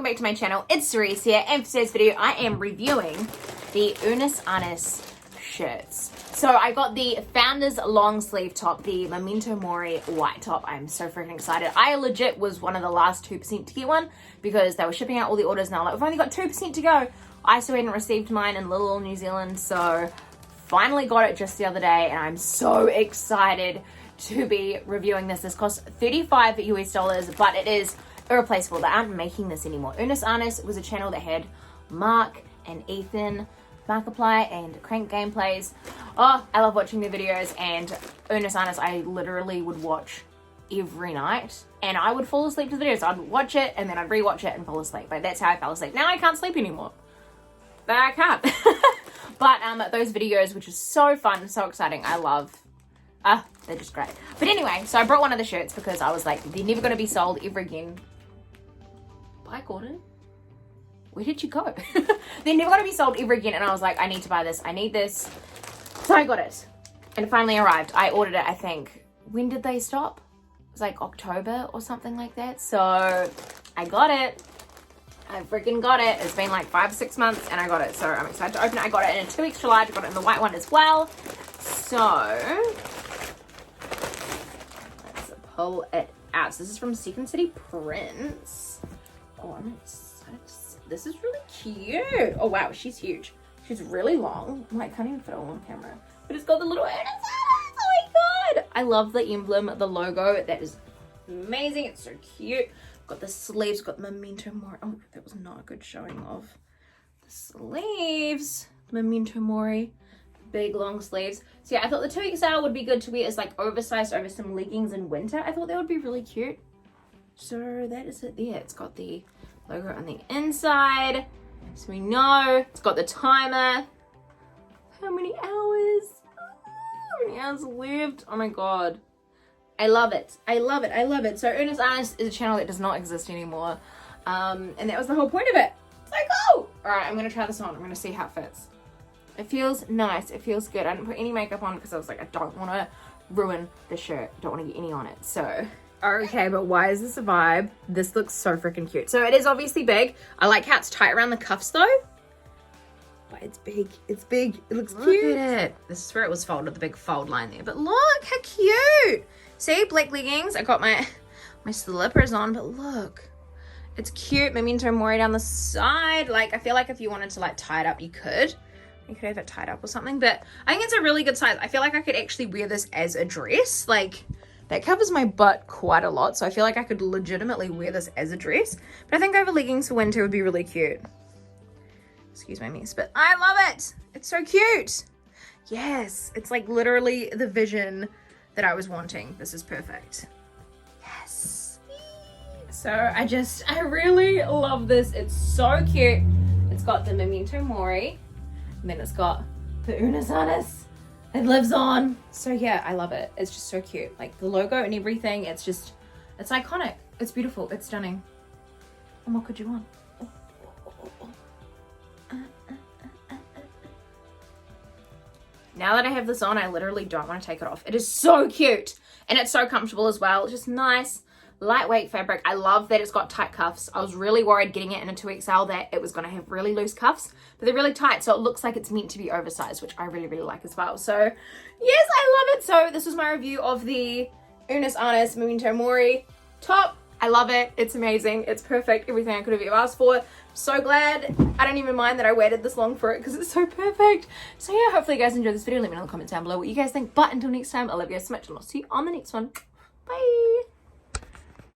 back to my channel. It's Cerise here, and for today's video I am reviewing the Unus shirts. So I got the Founders long sleeve top, the Momento Mori white top. I'm so freaking excited. I legit was one of the last 2% to get one because they were shipping out all the orders now. Like, we've only got 2% to go. I still hadn't received mine in little old New Zealand, so finally got it just the other day, and I'm so excited to be reviewing this. This costs 35 US dollars, but it is irreplaceable. They aren't making this anymore. Unus was a channel that had Mark and Ethan, Markiplier and Crank Gameplays. Oh, I love watching their videos, and Unus I literally would watch every night, and I would fall asleep to the videos. I'd watch it and then I'd rewatch it and fall asleep. Like, that's how I fell asleep. Now I can't sleep anymore. But I can't. But those videos, which is so fun, so exciting, I love. They're just great. But anyway, so I brought one of the shirts because I was like, they're never going to be sold ever again. Bye, Gordon. Where did you go? They're never going to be sold ever again. And I was like, I need to buy this. I need this. So I got it. And it finally arrived. I ordered it, I think. When did they stop? It was like October or something like that. So I got it. I freaking got it. It's been like 5 or 6 months and I got it. So I'm excited to open it. I got it in a 2 extra large. I got it in the white one as well. So let's pull it out. So this is from Second City Prints. Oh, I'm excited. This is really cute. Oh wow, she's huge. She's really long. I'm like, can't even fit it all on camera. But it's got the little Unus. Oh my god! I love the emblem, the logo. That is amazing. It's so cute. Got the sleeves, got the Memento Mori. Oh, that was not a good showing of the sleeves. Memento Mori, big long sleeves. So yeah, I thought the 2XL would be good to wear as like oversized over some leggings in winter. I thought that would be really cute. So that is it there. It's got the logo on the inside, so we know. It's got the timer. How many hours? How many hours left? Oh my god. I love it. I love it. I love it. So Unus is a channel that does not exist anymore. And that was the whole point of it. It's like, oh! Alright, I'm going to try this on. I'm going to see how it fits. It feels nice. It feels good. I didn't put any makeup on because I was like, I don't want to ruin the shirt. Don't want to get any on it. So, okay, but why is this a vibe? This looks so freaking cute. So it is obviously big. I like how it's tight around the cuffs though. But it's big. It's big. It looks cute. Look at it. This is where it was folded, the big fold line there. But look, how cute. See, black leggings. I got my slippers on, but look. It's cute. Memento Mori down the side. Like, I feel like if you wanted to like tie it up, you could. You could have it tied up or something, but I think it's a really good size. I feel like I could actually wear this as a dress. Like, that covers my butt quite a lot, so I feel like I could legitimately wear this as a dress. But I think over leggings for winter would be really cute. Excuse my mess, but I love it. It's so cute. Yes, it's like literally the vision that I was wanting. This is perfect. Yes. So I really love this. It's so cute. It's got the Memento Mori, and then it's got the Unus. It lives on. So yeah, I love it. It's just so cute. Like the logo and everything, it's iconic. It's beautiful. It's stunning. And what could you want? Now that I have this on, I literally don't want to take it off. It is so cute. And it's so comfortable as well. It's just nice, lightweight fabric. I love that it's got tight cuffs. I was really worried getting it in a 2XL that it was going to have really loose cuffs. But they're really tight, so it looks like it's meant to be oversized, which I really, really like as well. So, yes, I love it. So, this was my review of the Unus Memento Mori top. I love it. It's amazing. It's perfect. Everything I could have ever asked for. So glad. I don't even mind that I waited this long for it because it's so perfect. So yeah, hopefully you guys enjoyed this video. Let me know in the comments down below what you guys think. But until next time, I love you guys so much and I'll see you on the next one. Bye.